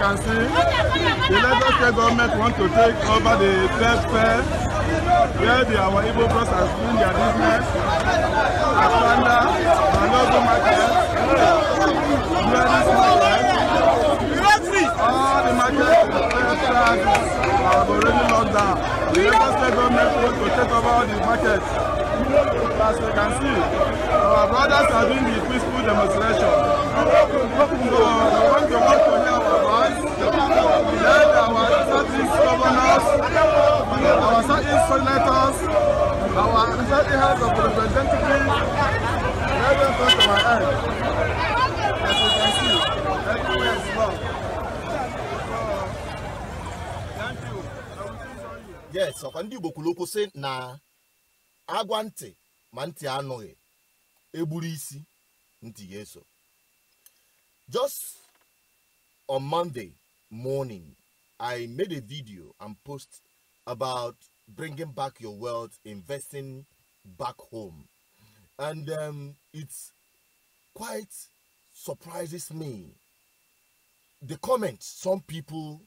can see, the Lagos state government want to take over the trade fair where our Igbo bros are doing their business. Afanda, Balogun market, all the markets have already locked down. The Lagos state government want to take over all the markets. As you can see, our brothers are doing the peaceful demonstration. So we want to hear our voice. Let our Southeast governors, our Southeast senators, our Southeast House of Representatives, let them come to our end. As you can see, everywhere is locked. Thank you. I will see you. Yes, Okandi Bokuloko say na agwante manti anoye eburisi nti yeso. Just on Monday morning, I made a video and post about bringing back your wealth, investing back home, and it's quite surprises me the comments some people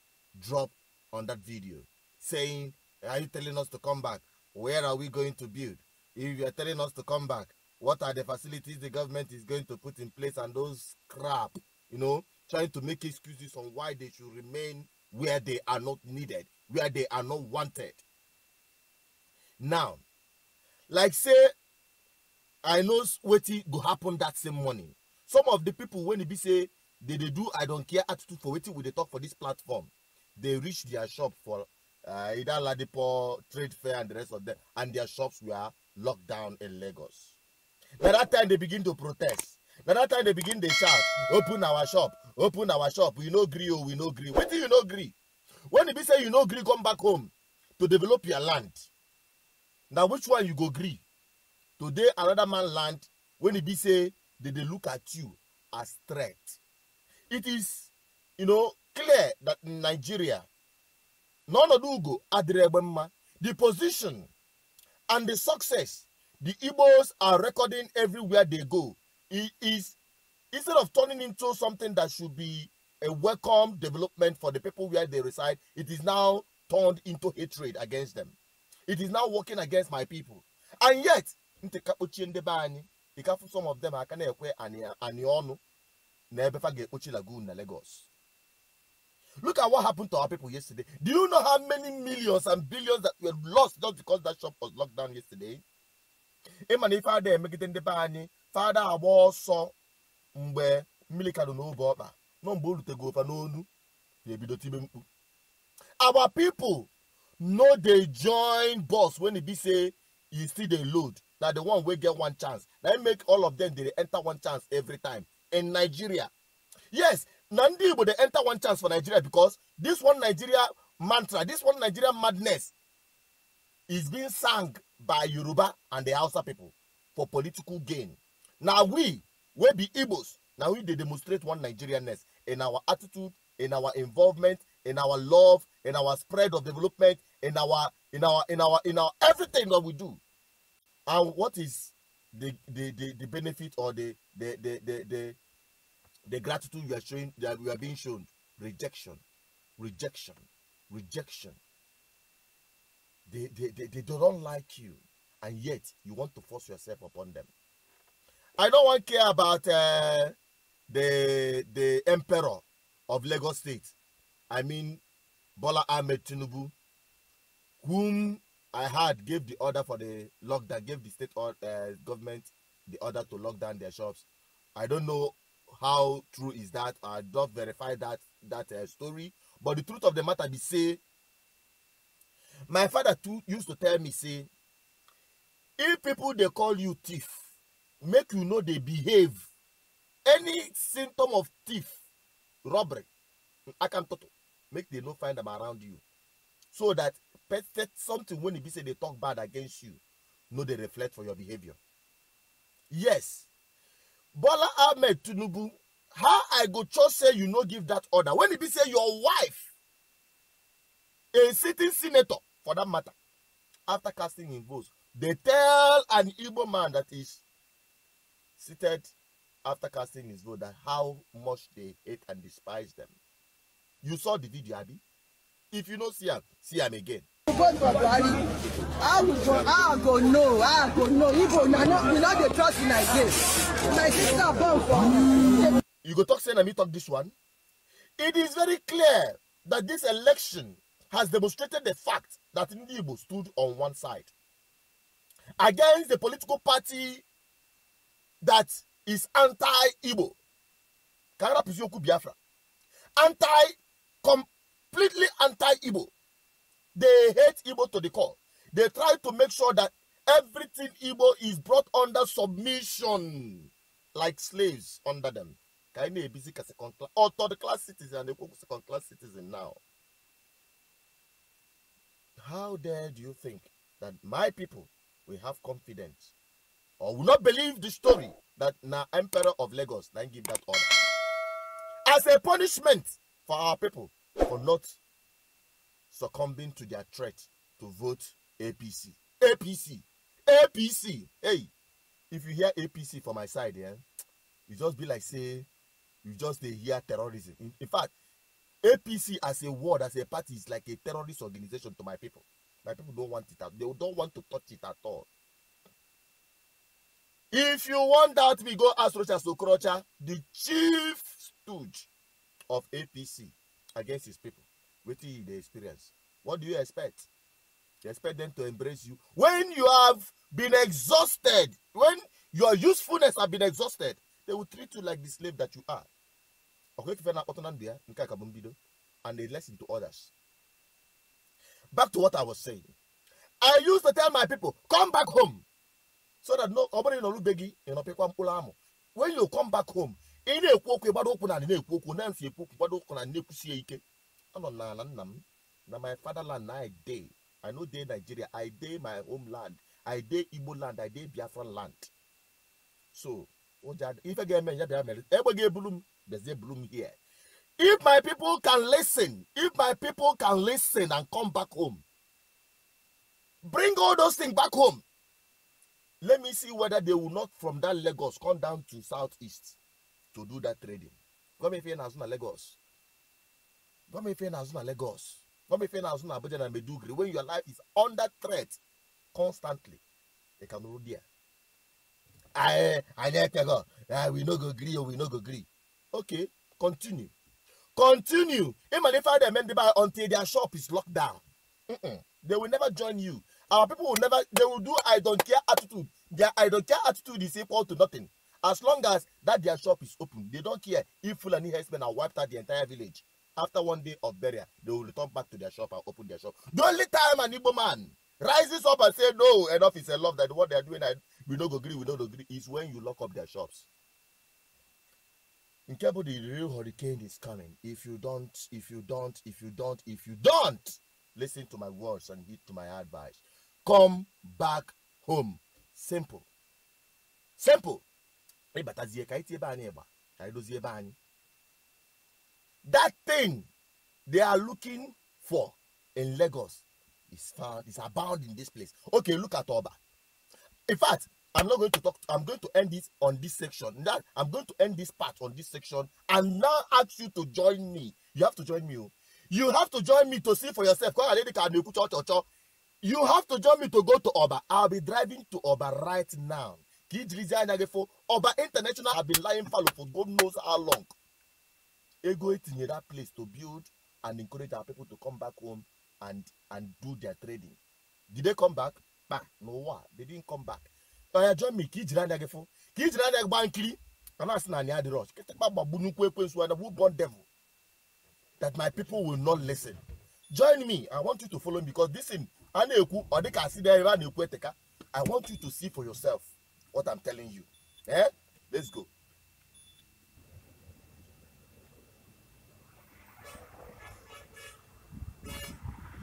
drop on that video saying, "Are you telling us to come back? Where are we going to build? If you are telling us to come back, what are the facilities the government is going to put in place?" And those crap, you know, trying to make excuses on why they should remain where they are not needed, where they are not wanted. Now, like say, I know what will happen that same morning. Some of the people, when they say they do I don't care attitude for waiting, will they talk for this platform, they reach their shop for either Ladipo, trade fair, and the rest of them, and their shops were locked down in Lagos. By that time, they begin to protest. By that time, they begin to shout, open our shop, we no agree, oh, we no agree. Wait till you no agree. When they say you no agree, come back home to develop your land. Now, which one you go agree? Today, another man land, when he say, they look at you as threat. It is, you know, clear that in Nigeria, the position and the success the Igbos are recording everywhere they go, it is, instead of turning into something that should be a welcome development for the people where they reside, it is now turned into hatred against them. It is now working against my people. And yet, some of them are kind of Lagos. Look at what happened to our people yesterday. Do you know how many millions and billions that were lost just because that shop was locked down yesterday? Father, I was so our people know they join boss when they say you see the load. That the one will get one chance. They make all of them they enter one chance every time. In Nigeria, yes, Nandi will they enter one chance for Nigeria because this one Nigeria mantra, this one Nigeria madness is being sung by Yoruba and the Hausa people for political gain. Now we be Igbos. Now we they demonstrate one Nigerianness in our attitude, in our involvement, in our love, in our spread of development, in our everything that we do. And what is the benefit or the gratitude you are showing, that we are being shown? Rejection. They don't like you, and yet you want to force yourself upon them. I don't want to care about the emperor of Lagos State. I mean Bola Ahmed Tinubu, whom I had gave the order for the lockdown, gave the state government the order to lock down their shops. I don't know how true is that. I don't verify that story. But the truth of the matter be say, my father too used to tell me, say, if people they call you thief, make you know they behave. Any symptom of thief, robbery, I can make they not find them around you. So that something when they say they talk bad against you, no, they reflect for your behavior. Yes. Bola Ahmed Tinubu, how I go just say you no give that order? When it be say your wife, a sitting senator for that matter, after casting in votes, they tell an Igbo man that is seated after casting his vote that how much they hate and despise them. You saw the video, Abi. If you don't see him again. Vote for Buhari. I go no. Igbo, we not the trust in again. My sister born for. You go talk saying and me talk this one. It is very clear that this election has demonstrated the fact that Igbo stood on one side against the political party that is anti-Igbo. Biafra. Completely anti-Igbo. They hate Igbo to the core. They try to make sure that everything Igbo is brought under submission, like slaves under them. Kaine busy as a third class citizen and a second class citizen now. How dare do you think that my people will have confidence or will not believe the story that na Emperor of Lagos then give that order as a punishment for our people for not succumbing to their threat to vote APC. APC. Hey, if you hear APC from my side, yeah, you just be like, say, you just hear terrorism. In fact, APC as a word, as a party, is like a terrorist organization to my people. My people don't want it. They don't want to touch it at all. If you want that, we go ask Rocha Sokrocha, the chief stooge of APC, against his people. What do they experience? What do you expect? You expect them to embrace you when you have been exhausted, when your usefulness has been exhausted. They will treat you like the slave that you are. And they listen to others. Back to what I was saying. I used to tell my people, come back home. So that nobody no begi, when you come back home, na my fatherland, I day. I know day Nigeria, I day my homeland, I day Igbo land, I day Biafran land. So, if I get me, there's a bloom here. If my people can listen, and come back home, bring all those things back home. Let me see whether they will not from that Lagos come down to southeast to do that trading. Come if you're in Lagos. Come if you're in Lagos. Come if you're in Abuja and Medugri. When your life is under threat constantly, they can rule there. I let go. We no go agree or we no go agree. Okay, continue. Continue. Even if I demand until their shop is locked down. They will never join you. Our people will never, they will do I don't care attitude. Their I don't care attitude is equal to nothing. As long as that their shop is open, they don't care if Fulani herdsmen are wiped out the entire village. After 1 day of burial, they will return back to their shop and open their shop. The only time an Igbo man rises up and says, no, enough is enough, that what they are doing, we don't agree, is when you lock up their shops. In Kebo, the real hurricane is coming. If you don't listen to my words and heed to my advice, come back home. Simple. Simple. That thing they are looking for in Lagos is found, is abound in this place. Okay, look at Oba. In fact, I'm not going to talk. I'm going to end this on this section. That I'm going to end this part on this section and now ask you to join me. You have to join me. You have to join me to see for yourself. You have to join me to go to Oba. I'll be driving to Oba right now. Oba International have been lying fallow for God knows how long. Ego it in that place to build and encourage our people to come back home and do their trading. Did they come back? No, they didn't come back. Join me. That my people will not listen. Join me. I want you to follow me because this thing, I want you to see for yourself what I'm telling you. Let's go.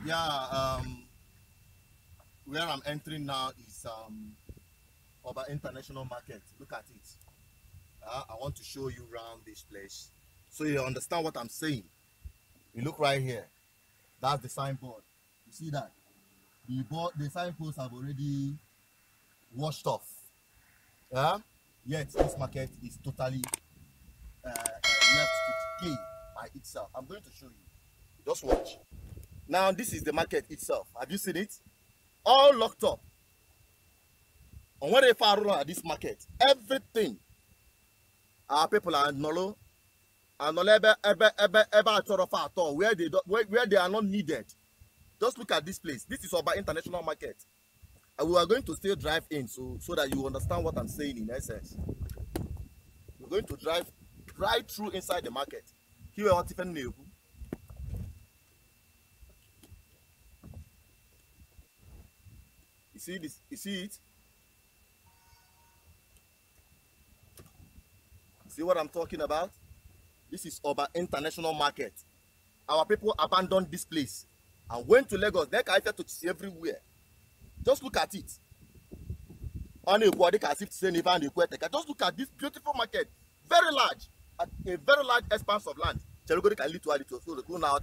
Yeah, where I'm entering now is Oba International Market. Look at it. I want to show you around this place so you understand what I'm saying. You look right here. That's the signboard. You see that? The signposts have already washed off. Yet this market is totally left to decay by itself. I'm going to show you. Just watch. Now, this is the market itself. Have you seen it? All locked up. On what they found at this market, everything. Our people are nolo, and ever at all where they are not needed. Just look at this place. This is our international market. And we are going to still drive in so that you understand what I'm saying in essence. We're going to drive right through inside the market. Here are what even new. You see this? You see it? See what I'm talking about? This is our international market. Our people abandoned this place and went to Lagos. They can to see everywhere. Just look at it. Just look at this beautiful market. Very large. A very large expanse of land. So the cool now.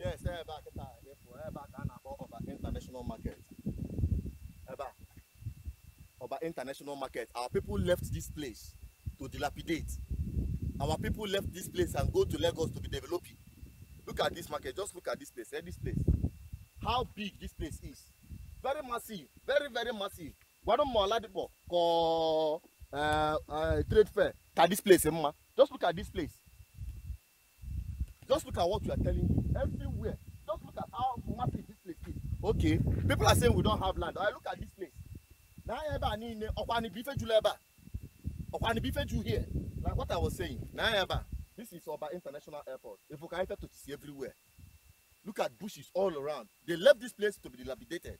Yes, international market. About international market. Our people left this place to dilapidate. Our people left this place and go to Lagos to be developing. Look at this market. Just look at this place. This place. How big this place is. Very massive. Very, very massive. One more ladipo trade fair. At this place, just look at this place. Just look at what we are telling you. Everywhere. Just look at how massive this place is. Okay. People are saying we don't have land. Look at this place. Now, here. Like what I was saying. Now, this is our international airport. If we can enter to see everywhere. Look at bushes all around. They left this place to be dilapidated.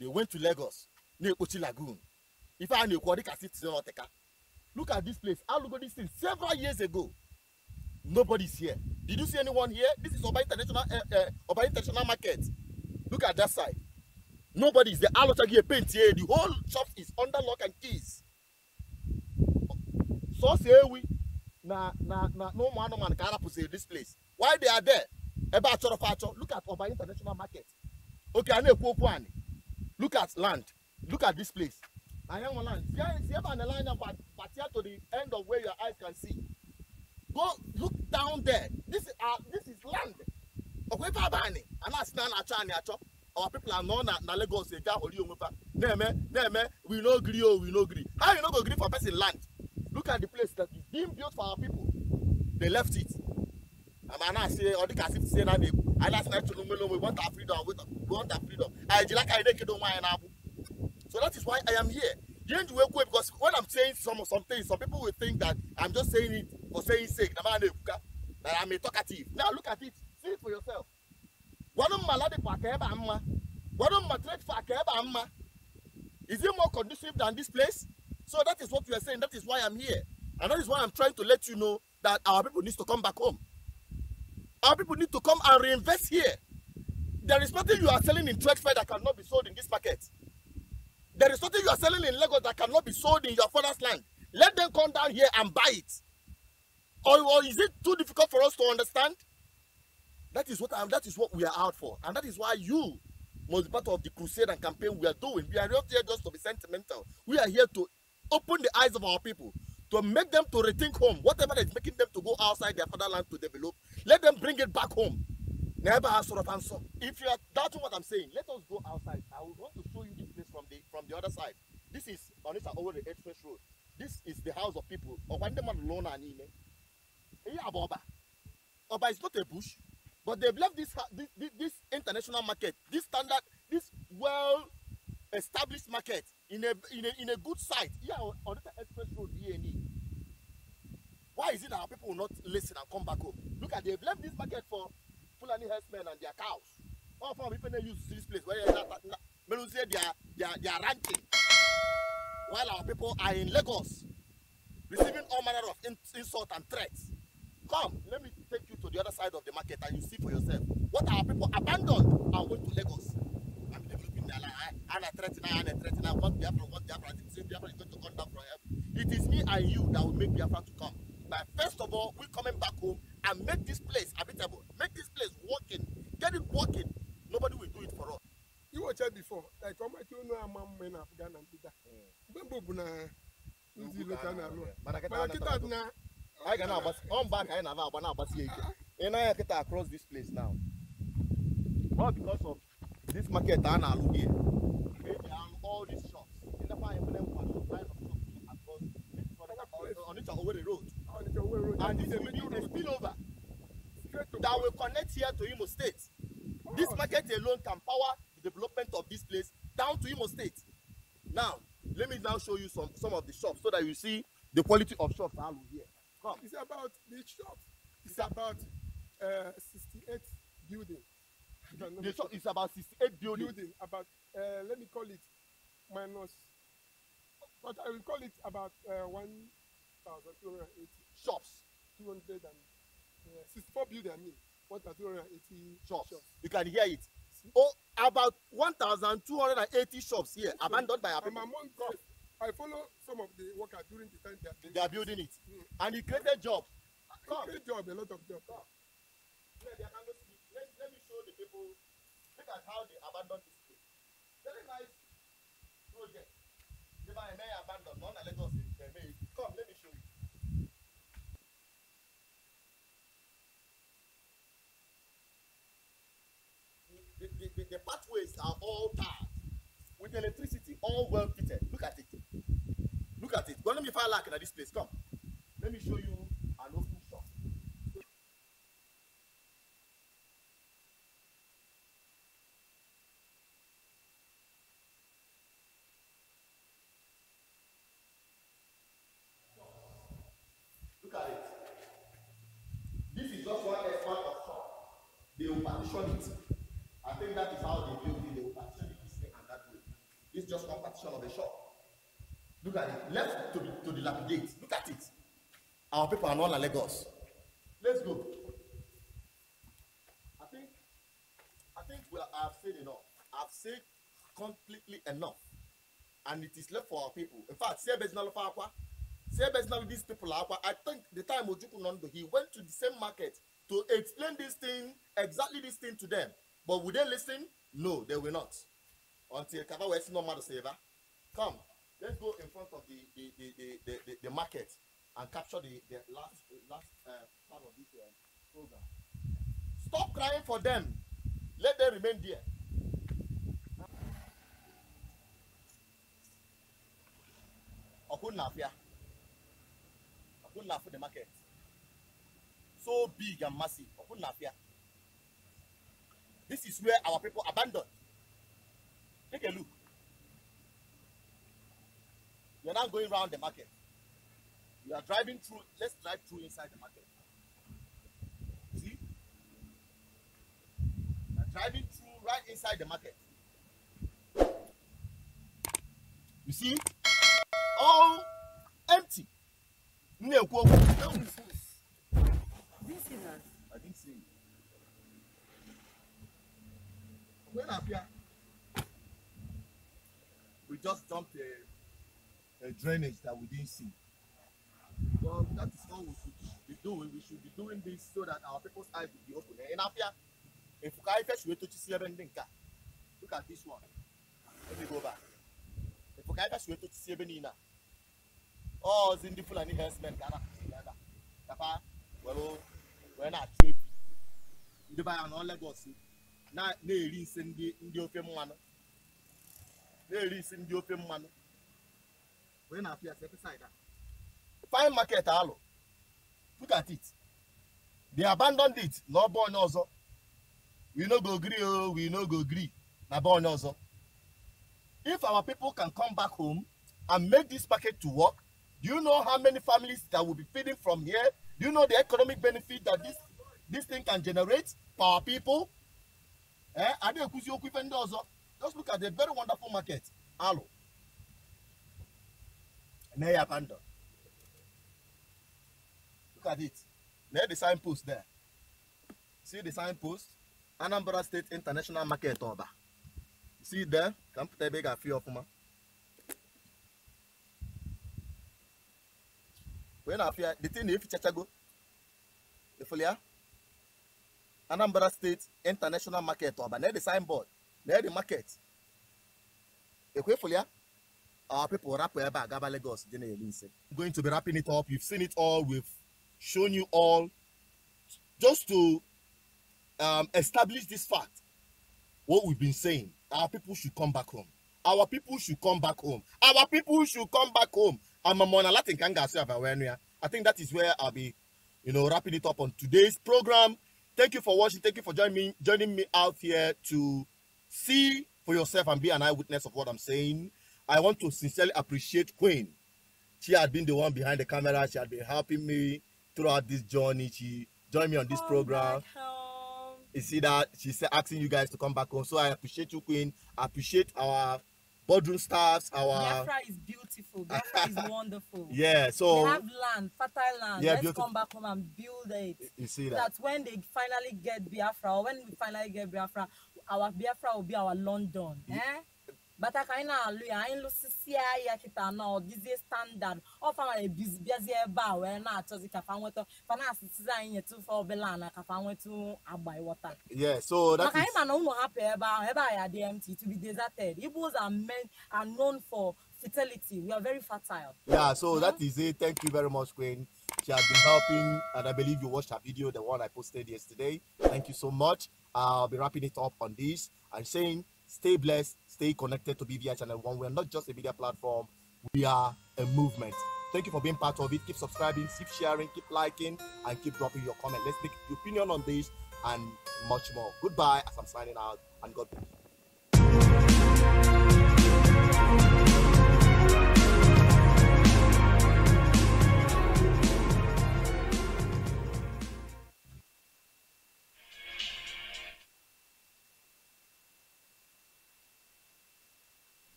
They went to Lagos. Near Ochi Lagoon. If I knew what look at this place. I look at this thing several years ago. Nobody's here. Did you see anyone here? This is our international market. Look at that side. Nobody's there. Paint here. The whole shop is under lock and keys. So say we no man can say this place. Why they are there? Look at our international market. Okay, look at land. Look at this place. I am on land. See about the line but here to the end of where your eyes can see. Go look down there. This is land. Our people are known na Lagos. We no agree. How you not go agree for person land? Look at the place that is being built for our people. They left it. And I say, or the Cassif say that we want our freedom. We want our freedom. So that is why I am here. Because when I'm saying some things, some people will think that I'm just saying it for saying sake. That I'm a talkative. Now look at it. See it for yourself. Is it more conducive than this place? So that is what we are saying. That is why I'm here. And that is why I'm trying to let you know that our people need to come back home. Our people need to come and reinvest here. There is nothing you are selling in trade fair that cannot be sold in this market. There is nothing you are selling in Lagos that cannot be sold in your father's land. Let them come down here and buy it. Or is it too difficult for us to understand? That is what we are out for. And that is why you must be part of the crusade and campaign we are doing. We are not here just to be sentimental. We are here to open the eyes of our people, to make them to rethink home. Whatever is making them to go outside their fatherland to develop, let them bring it back home. Never has sort of answer. If you are doubting what I'm saying, let us go outside. I will want to show you this place from the other side. This is Onitsha over the Express Road. This is the house of people. Oba is not a bush, but they've left this international market, this standard, this well-established market in a good site. Yeah, on the Express Road here. Why is it that our people will not listen and come back home? Look at they've left this market for Fulani herdsmen and their cows. All from people they use this place where they are ranting, while our people are in Lagos. receiving all manner of insult and threats. Come, let me take you to the other side of the market and you see for yourself what our people abandoned and went to Lagos. I'm developing their life. And I threaten, what Biafra, Biafra is going to come down from heaven. It is me and you that will make Biafra to come. But first of all, we're coming back home and make this place habitable, make this place working, get it working. Nobody will do it for us. You watched it before, like how much you know a man in Afghan and Peter. I can now, but on back I never across this place now. All because of this market and here. All these shops. In the fire, line of shops on each over the road. And this will be a spillover that will connect here to Imo State. This market alone can power the development of this place down to Imo State. Now, let me now show you some of the shops so that you see the quality of shops here. Come. It's about the shop. It's about 68 building. The shop is about 68 building. About let me call it minus, but I will call it about 1,280 shops. 264 building. I mean 1,280 shops. You can hear it. Oh, about 1,280 shops here abandoned by our people. I follow some of the workers during the time they are building it. And he created jobs. Created job, a lot of jobs. Let me show the people. Look at how they abandoned this place. Very nice project. They may abandon, none of Lagos they made. Come, let me show you. The pathways are all tarred with electricity, all well fitted. Look at it. Look at it. Go let me find like at this place. Come. Let me show you an open shop. Look at it. This is just one part of shop. They will partition it. I think that is how they build it. They will partition it this way and that way. This is just one partition of the shop. Look at it. Left to dilapidate. Look at it. Our people are not in Lagos. Let's go. I think I've said enough. I've said completely enough. And it is left for our people. In fact, these people are. I think the time Ojuku Nondo, he went to the same market to explain this thing, exactly this thing to them. But would they listen? No, they will not. Until Kava West no matter saver. Come, let's go in front of the market and capture the last part of this program. Stop crying for them. Let them remain there. Okunafia. Okunafia the market. So big and massive. Okunafia. This is where our people abandoned. Take a look. We are now going around the market. We are driving through. Let's drive through inside the market. See? We are driving through right inside the market. You see? All empty. I didn't see it. When up here, we just dumped a drainage that we didn't see. Well, that is what we should be doing. We should be doing this so that our people's eyes will be open. And up here, if you first wait to see look at this one. Let me go back. If you first wait to see oh, Zindi Fulani herdsmen, well, we're not cheap. You buy an all Lagos. Now, they release in the open one. They release in the open one. We're not here, set aside that. Fine market, hello. Look at it. They abandoned it. No born also. We no go agree. Oh, we no go agree. Na born also. If our people can come back home and make this market to work, do you know how many families that will be feeding from here? Do you know the economic benefit that this thing can generate for our people? Just look at the very wonderful market. Hello. Look at it. There's the signpost there. See the signpost? Anambra State International Market Oba. See it there? Can put a big few of them. When I fear the thing if Chachago, if you Anambra State International Market Oba. There's the signboard. There's the market. If you our people wrap about Gaba Lagos. I'm going to be wrapping it up. You've seen it all. We've shown you all. Just to establish this fact, what we've been saying, our people should come back home. Our people should come back home. Our people should come back home. I'm a Mona Latin Kanga. I think that is where I'll be, wrapping it up on today's program. Thank you for watching. Thank you for joining me out here to see for yourself and be an eyewitness of what I'm saying. I want to sincerely appreciate Queen. She had been the one behind the camera. She had been helping me throughout this journey. She joined me on this program. You see that she's asking you guys to come back home. So I appreciate you, Queen. I appreciate our boardroom staffs. Biafra is beautiful. Biafra is wonderful. Yeah, so we have land, fertile land. Yeah, let's come back home and build it. You see that? That's when they finally get Biafra, or when we finally get Biafra, our Biafra will be our London. But I can't this is standard. Of our busy bar where not to the Cafanweto, Fanasi to for Belana, Cafanweto, Abai water. Yeah, so that I'm not happy about the DMT to be deserted. Igbos are known for fertility. We are very fertile. Yeah, so that is it. Thank you very much, Queen. She has been helping, and I believe you watched her video, the one I posted yesterday. Thank you so much. I'll be wrapping it up on this and saying, stay blessed, stay connected to BVI Channel 1. We're not just a media platform, we are a movement. Thank you for being part of it. Keep subscribing, keep sharing, keep liking, and keep dropping your comment. Let's take your opinion on this and much more. Goodbye as I'm signing out, and God bless.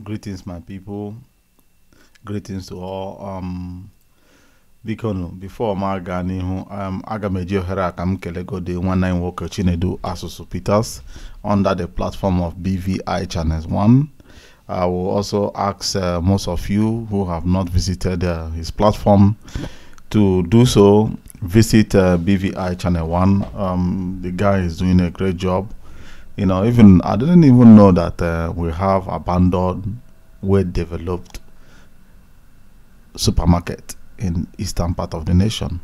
Greetings, my people. Greetings to all. Before my Ghani, Agamejo Herakam Kelego de 19 Walker Chinedu Asusu Peters under the platform of BVI Channel 1. I will also ask most of you who have not visited his platform to do so. Visit BVI Channel 1. The guy is doing a great job. Even I didn't even know that we have abandoned, well-developed supermarket in eastern part of the nation.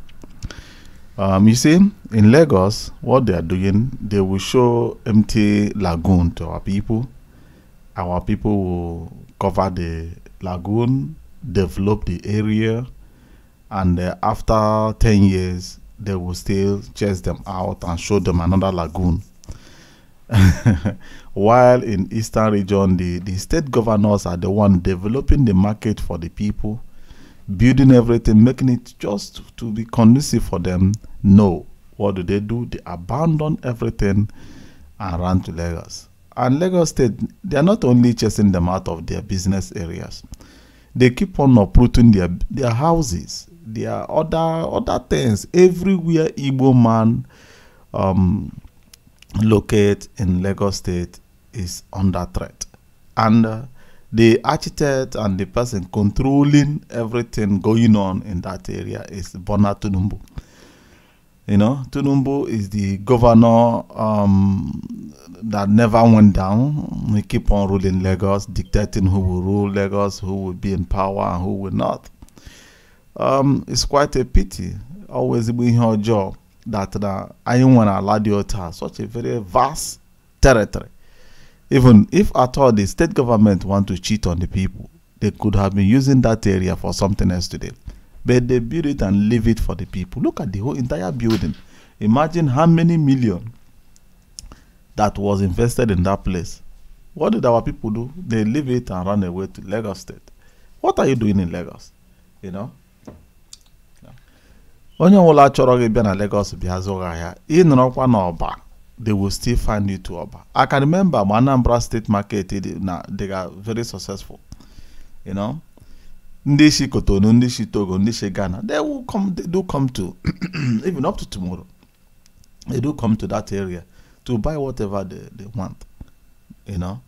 You see, in Lagos, what they are doing, they will show empty lagoon to our people. Our people will cover the lagoon, develop the area, and after 10 years, they will still chase them out and show them another lagoon. While in eastern region, the state governors are the one developing the market for the people, building everything, making it just to be conducive for them. No, what do? They abandon everything and run to Lagos. And Lagos State, they are not only chasing them out of their business areas, they keep on uprooting their houses, their other things. Everywhere Igbo man locate in Lagos State is under threat, and the architect and the person controlling everything going on in that area is Bola Tinubu. Tinubu is the governor that never went down. We keep on ruling Lagos, dictating who will rule Lagos, who will be in power and who will not. It's quite a pity. Always being her job that I want to allow the such a very vast territory. Even if at all the state government want to cheat on the people, they could have been using that area for something else today. But they build it and leave it for the people. Look at the whole entire building. Imagine how many million that was invested in that place. What did our people do? They leave it and run away to Lagos State. What are you doing in Lagos? Onye wala chọrọ gị bịa na Lagos bịa zụrụ ahịa, ị nọrọkwa n'Ọba, they will still find you to Oba. I can remember Anambra State market, they are very successful. Ndishi Cotonou, Ndishi Togo, Ndishi Ghana, they do come to, even up to tomorrow, they do come to that area to buy whatever they want. You know,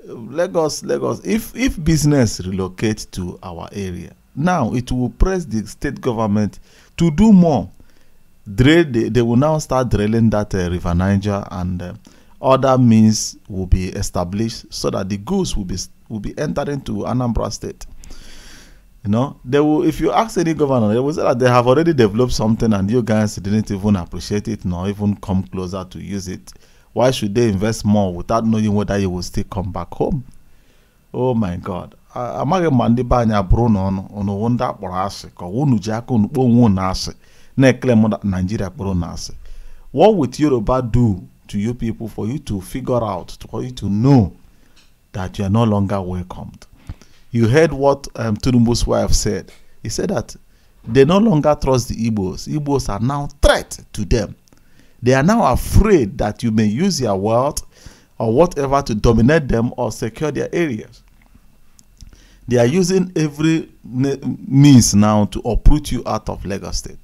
Lagos, if business relocate to our area, now it will press the state government to do more. They will now start drilling that River Niger, and other means will be established so that the goods will be entering to Anambra State. You know, they will. If you ask any governor, they will say that they have already developed something, and you guys didn't even appreciate it, nor even come closer to use it. Why should they invest more without knowing whether you will still come back home? Oh my God! Amage mandi banya Bruno ono wonder porase ko wonu jako npo won nase na claim that Nigeria nase. What would Yoruba do to you people for you to figure out, for you to know that you are no longer welcomed? You heard what Tinubu's wife said. He said that they no longer trust the Igbos. Igbos are now threat to them. They are now afraid that you may use your wealth or whatever to dominate them or secure their areas. They are using every means now to uproot you out of Lagos State.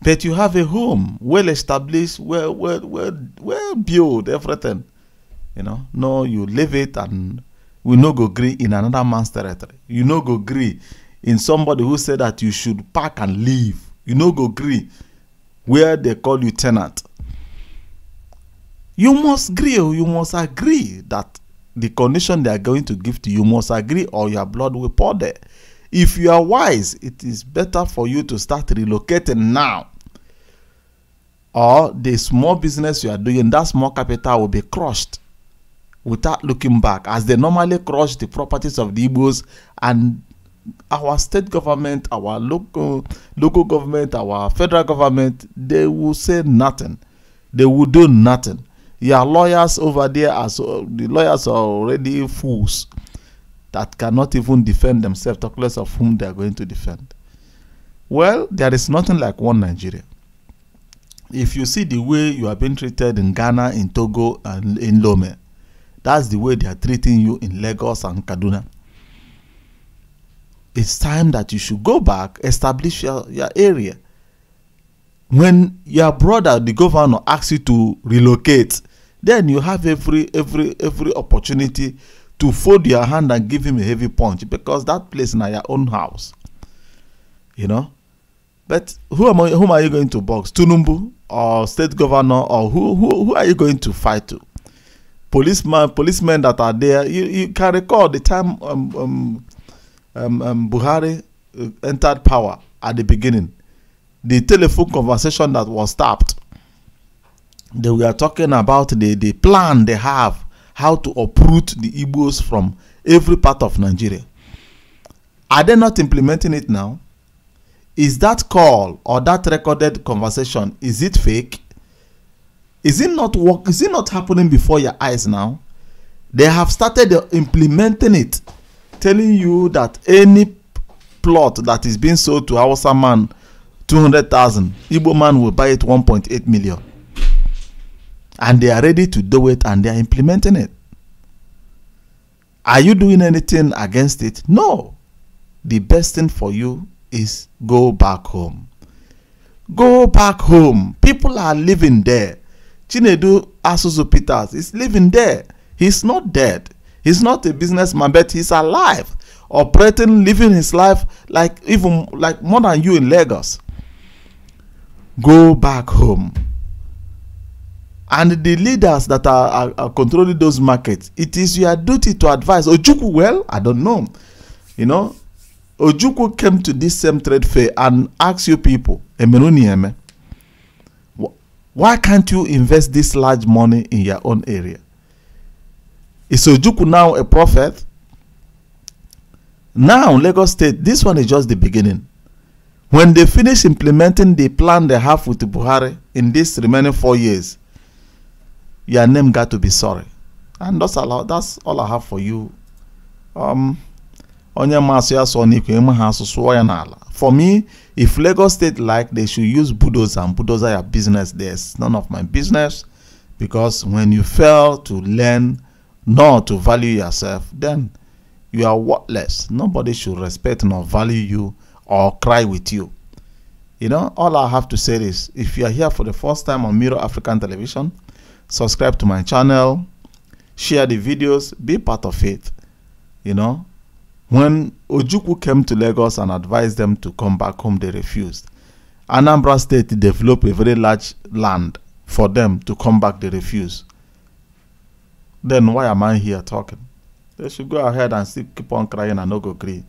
But you have a home, well established, well built, everything. You know, no, you live it, and we no go agree in another man's territory. You no go agree in somebody who said that you should pack and leave. You no go agree where they call you tenant. You must agree, or you must agree that the condition they are going to give to you must agree, or your blood will pour there. If you are wise, it is better for you to start relocating now. Or the small business you are doing, that small capital will be crushed without looking back, as they normally crush the properties of the Igbos, and our state government, our local government, our federal government, they will say nothing. They will do nothing. Your lawyers over there, the lawyers are already fools that cannot even defend themselves, talk less of whom they are going to defend. Well, there is nothing like one Nigeria. If you see the way you are being treated in Ghana, in Togo, and in Lome, that's the way they are treating you in Lagos and Kaduna. It's time that you should go back, establish your area. When your brother, the governor, asks you to relocate, then you have every opportunity to fold your hand and give him a heavy punch, because that place is not your own house. You know? But whom are you going to box? Tinubu or state governor, or who are you going to fight to? Policemen that are there. You can recall the time Buhari entered power at the beginning. The telephone conversation that was tapped. They were talking about the plan they have, how to uproot the Igbos from every part of Nigeria. Are they not implementing it now? Is that call or that recorded conversation, is it fake? Is it not work? Is it not happening before your eyes now? They have started implementing it, telling you that any plot that is being sold to Hausa man 200,000, Igbo man will buy it 1.8 million. And they are ready to do it, and they are implementing it. Are you doing anything against it? No. The best thing for you is go back home. Go back home. People are living there. Chinedu Asuzu Peters is living there. He's not dead. He's not a businessman, but he's alive, operating, living his life like more than you in Lagos. Go back home. And the leaders that are controlling those markets, it is your duty to advise. Ojukwu, well, I don't know. You know, Ojukwu came to this same trade fair and asked you people, why can't you invest this large money in your own area? Is Ojukwu now a prophet? Now, Lagos State, this one is just the beginning. When they finish implementing the plan they have with the Buhari in this remaining 4 years, your name got to be sorry. And that's all I have for you. For me, if Lagos State they should use bulldozer and bulldozer your business, there's none of my business. Because when you fail to learn not to value yourself, then You are worthless. Nobody should respect nor value you or cry with you. You know, all I have to say is, if you are here for the first time on Mirror African Television, subscribe to my channel, share the videos, be part of it. You know, when Ojukwu came to Lagos and advised them to come back home, they refused. Anambra State developed a very large land for them to come back, they refused. Then why am I here talking? They should go ahead and still keep on crying and not go agree.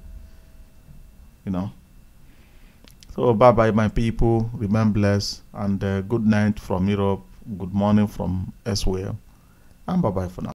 You know. So bye bye my people. Remain blessed and good night from Europe. Good morning from elsewhere. And bye bye for now.